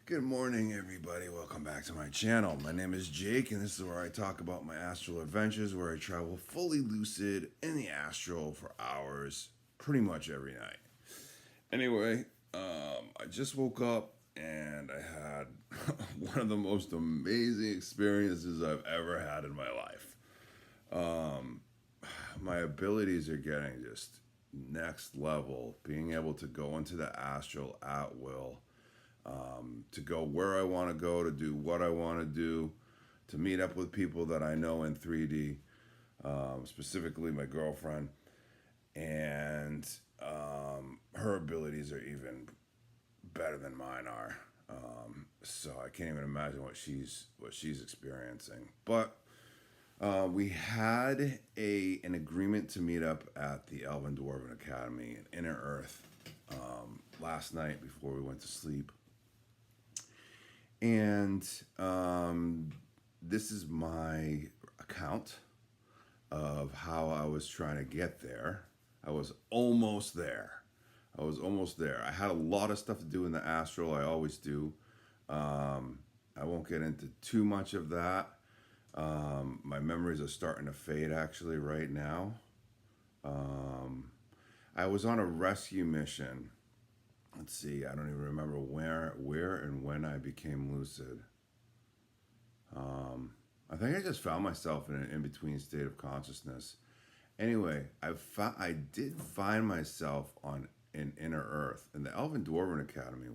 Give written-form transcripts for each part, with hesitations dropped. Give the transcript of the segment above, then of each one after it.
Good morning, everybody. Welcome back to my channel. My name is Jake, and this is where I talk about my astral adventures, where I travel fully lucid in the astral for hours, pretty much every night. Anyway, I just woke up and I had one of the most amazing experiences I've ever had in my life. Um, my abilities are getting just next level, being able to go into the astral at will, to go where I want to go, to do what I want to do, to meet up with people that I know in 3D, specifically my girlfriend. And her abilities are even better than mine are. So I can't even imagine what she's experiencing. But we had an agreement to meet up at the Elvendwarven Academy in Inner Earth last night before we went to sleep. And this is my account of how I was trying to get there. I was almost there. I had a lot of stuff to do in the astral. I always do. I won't get into too much of that. My memories are starting to fade actually right now. I was on a rescue mission. Let's see, I don't even remember where and when I became lucid. I think I just found myself in an in-between state of consciousness. Anyway, I did find myself on in Inner Earth, and the Elvendwarven Academy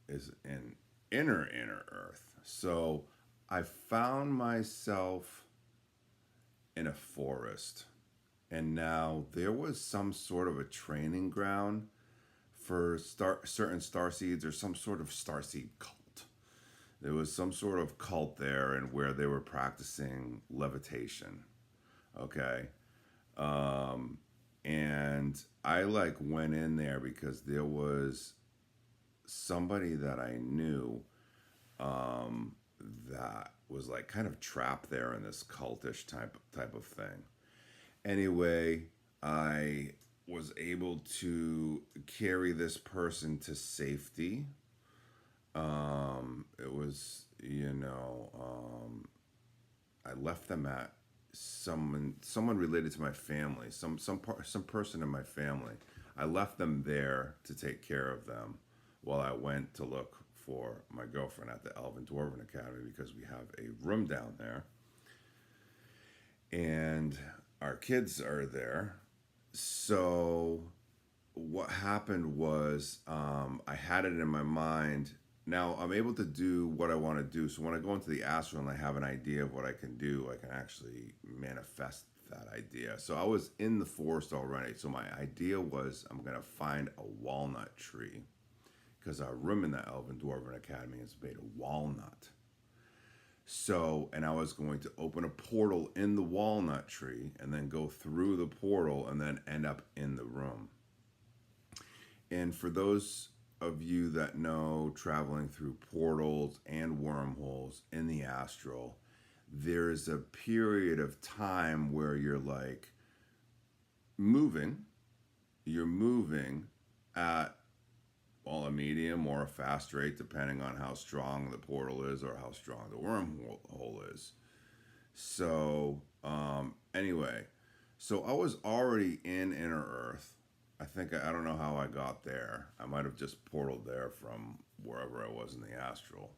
is in inner Earth. So I found myself in a forest, and now there was some sort of a training ground for certain starseeds, or some sort of starseed cult. There was some sort of cult there, and where they were practicing levitation. Okay, and I went in there because there was somebody that I knew that was kind of trapped there in this cultish type of thing. Anyway, I was able to carry this person to safety. It was, I left them at someone related to my family, some person in my family. I left them there to take care of them while I went to look for my girlfriend at the Elvendwarven Academy, because we have a room down there, and our kids are there. So what happened was, I had it in my mind. Now I'm able to do what I want to do. So when I go into the astral and I have an idea of what I can do, I can actually manifest that idea. So I was in the forest already. So my idea was, I'm going to find a walnut tree, because our room in the Elvendwarven Academy is made of walnut. So, and I was going to open a portal in the walnut tree and then go through the portal and then end up in the room. And for those of you that know traveling through portals and wormholes in the astral, there's a period of time where you're moving. You're moving at, well, a medium or a fast rate, depending on how strong the portal is or how strong the wormhole is. So, anyway, so I was already in Inner Earth. I don't know how I got there. I might have just portaled there from wherever I was in the astral.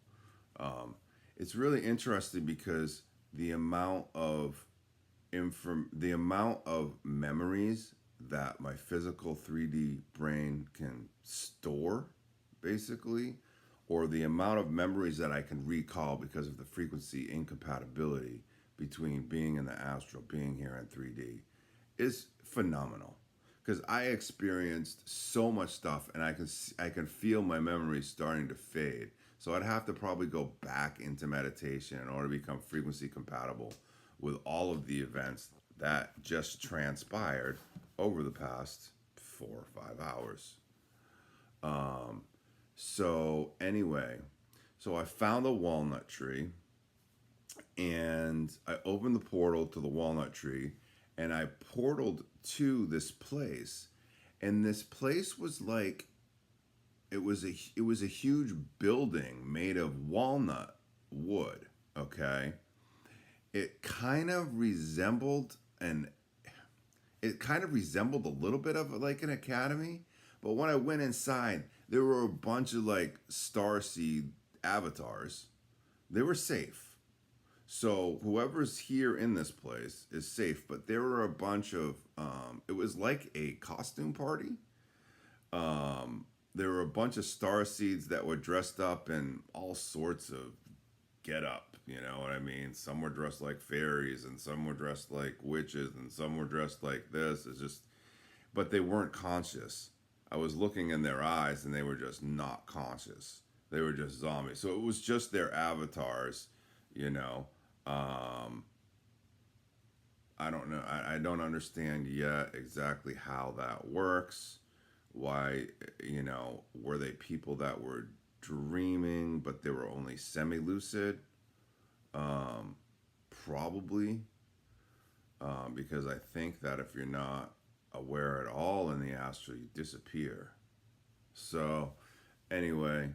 It's really interesting because the amount of memories that my physical 3D brain can store, basically, or the amount of memories that I can recall because of the frequency incompatibility between being in the astral, being here in 3D, is phenomenal. Because I experienced so much stuff, and I can feel my memories starting to fade. So I'd have to probably go back into meditation in order to become frequency compatible with all of the events that just transpired over the past 4 or 5 hours. So anyway, so I found the walnut tree, and I opened the portal to the walnut tree, and I portaled to this place. And this place was it was a huge building made of walnut wood. Okay, it kind of resembled an it kind of resembled a little bit of like an academy, but when I went inside, there were a bunch of like starseed avatars. They were safe. So whoever's here in this place is safe, but there were a bunch of it was like a costume party. There were a bunch of star seeds that were dressed up in all sorts of get up, you know what I mean? Some were dressed like fairies and some were dressed like witches and some were dressed like this. It's just but they weren't conscious. I was looking in their eyes and they were just not conscious. They were just zombies. So it was just their avatars, you know. Um, I don't know. I don't understand yet exactly how that works. Why, you know, were they people that were dreaming, but they were only semi lucid? Um, Probably. Because I think that if you're not aware at all in the astral, you disappear. So, anyway,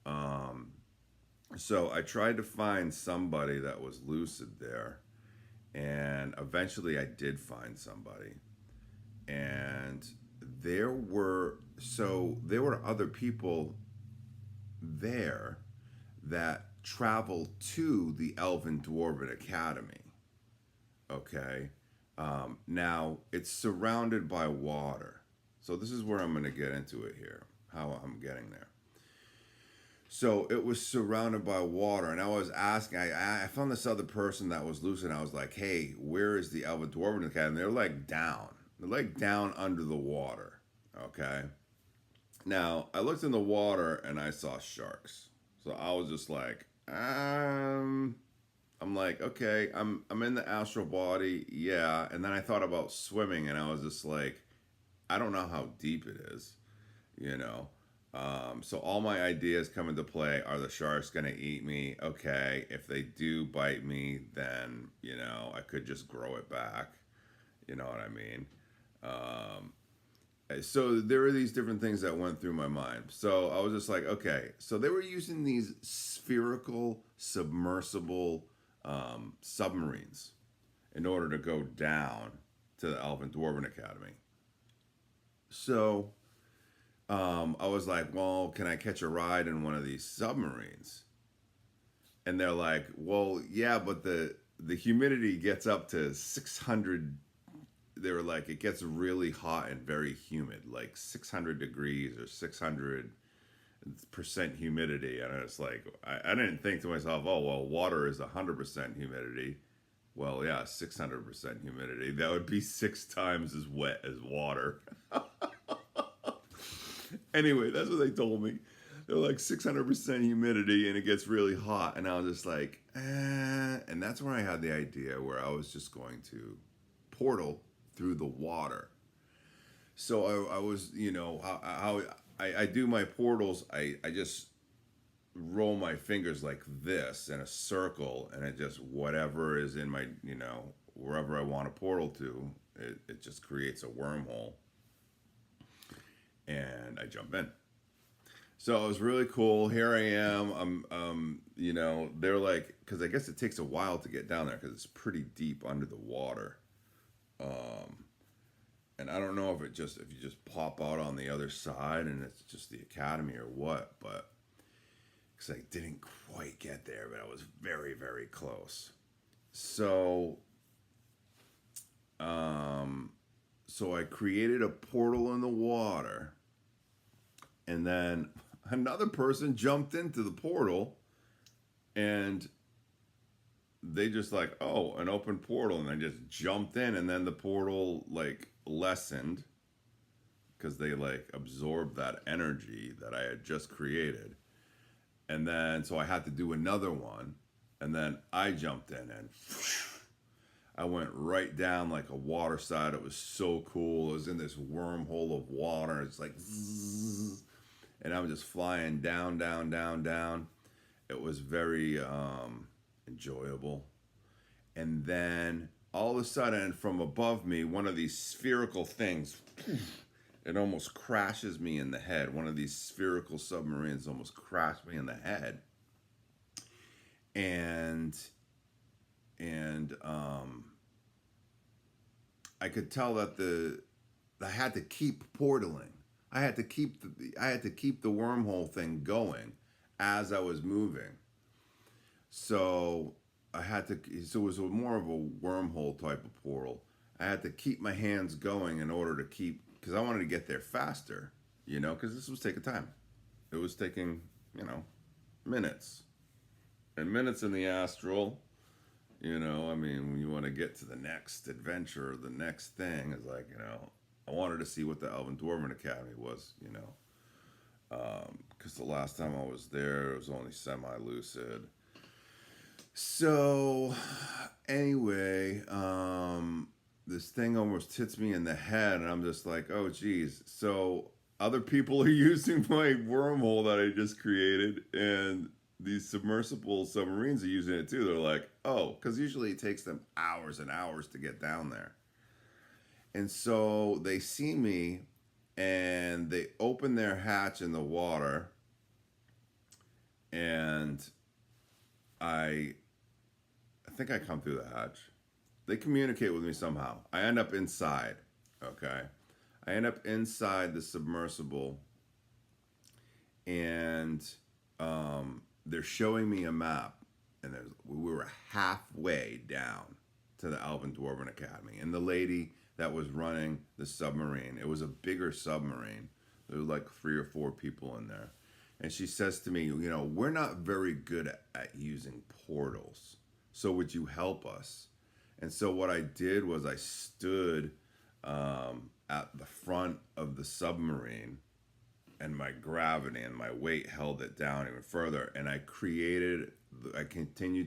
um, so I tried to find somebody that was lucid there, and eventually I did find somebody. And there were other people there that traveled to the Elvendwarven Academy. Okay. Now it's surrounded by water. So this is where I'm going to get into it here, how I'm getting there. So it was surrounded by water, and I was asking. I found this other person that was lucid. And I was like, "Hey, where is the Elvendwarven Academy?" They're like down. They're like down under the water. Okay. Now I looked in the water and I saw sharks. So I was just like, I'm like, okay, I'm in the astral body, yeah. And then I thought about swimming, and I was just like, I don't know how deep it is, you know. So all my ideas come into play. Are the sharks gonna eat me? Okay, if they do bite me, then you know I could just grow it back. You know what I mean? Um, so there were these different things that went through my mind. So I was just like, okay. So they were using these spherical submersible submarines in order to go down to the Elvendwarven Academy. So I was like, well, can I catch a ride in one of these submarines? And they're like, well, yeah, but the humidity gets up to 600. They were like, it gets really hot and very humid, like 600 degrees or 600% humidity. And it's like, I didn't think to myself, oh, well, water is 100% humidity. Well, yeah, 600% humidity. That would be 6 times as wet as water. Anyway, that's what they told me. They're like 600% humidity and it gets really hot. And I was just like, eh. And that's where I had the idea where I was just going to portal through the water. So I was, you know, how I do my portals, I just roll my fingers like this in a circle, and it just, whatever is in my, you know, wherever I want a portal to, it just creates a wormhole. And I jump in. So it was really cool. Here I am. You know, they're like, because I guess it takes a while to get down there because it's pretty deep under the water. And I don't know if you just pop out on the other side and it's just the academy or what, but because I didn't quite get there, but I was very, very close. So, so I created a portal in the water, and then another person jumped into the portal, and they just like, oh, an open portal, and I just jumped in, and then the portal like lessened because they like absorbed that energy that I had just created. And then so I had to do another one, and then I jumped in and I went right down like a water side. It was so cool. It was in this wormhole of water. It's like zzz, and I'm just flying down, down, down, down. It was very enjoyable. And then all of a sudden, from above me, one of these spherical things it almost crashes me in the head. One of these spherical submarines almost crashed me in the head. And I could tell that I had to keep portaling. I had to keep the wormhole thing going as I was moving. So so it was more of a wormhole type of portal. I had to keep my hands going in order to because I wanted to get there faster, because this was taking time. It was taking, minutes. And minutes in the Astral, I mean, when you want to get to the next adventure, the next thing is like, I wanted to see what the Elvendwarven Academy was, because the last time I was there, it was only semi-lucid. So, anyway, this thing almost hits me in the head, and I'm just like, oh, geez. So, other people are using my wormhole that I just created, and these submersible submarines are using it too. They're like, oh, because usually it takes them hours and hours to get down there. And so they see me, and they open their hatch in the water, and I think I come through the hatch. They communicate with me somehow. I end up inside, okay? I end up inside the submersible, and they're showing me a map, and we were halfway down to the Elvendwarven Academy. And the lady that was running the submarine, it was a bigger submarine. There were like 3 or 4 people in there. And she says to me, we're not very good at using portals. So would you help us? And so what I did was I stood at the front of the submarine, and my gravity and my weight held it down even further. And I continued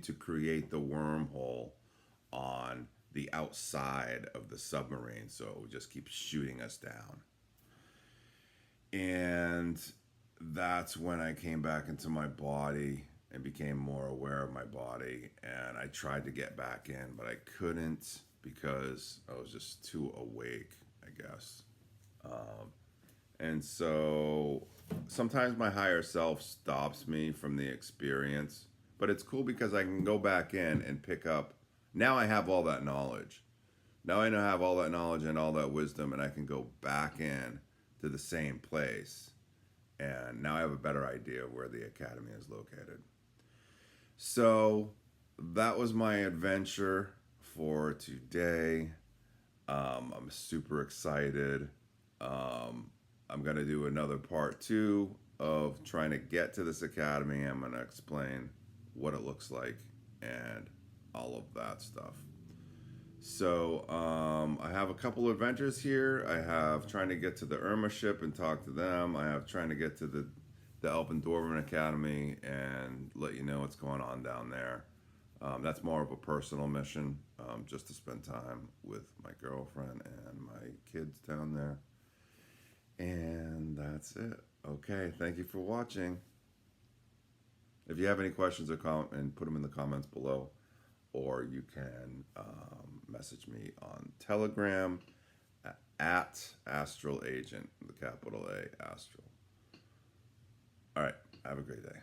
to create the wormhole on the outside of the submarine. So it would just keep shooting us down. And that's when I came back into my body and became more aware of my body. And I tried to get back in, but I couldn't because I was just too awake, I guess. And so sometimes my higher self stops me from the experience, but it's cool because I can go back in and pick up. Now I have all that knowledge. Now I have all that knowledge and all that wisdom, and I can go back in to the same place. And now I have a better idea of where the academy is located. So that was my adventure for today. I'm super excited. I'm going to do another part 2 of trying to get to this academy. I'm going to explain what it looks like and all of that stuff. So I have a couple adventures here. I have trying to get to the Irma ship and talk to them. I have trying to get to the Elvendwarven Academy and let you know what's going on down there. That's more of a personal mission, just to spend time with my girlfriend and my kids down there. And that's it. Okay, thank you for watching. If you have any questions or comments, and put them in the comments below, or you can message me on Telegram at Astral Agent, the capital A, Astral. All right, have a great day.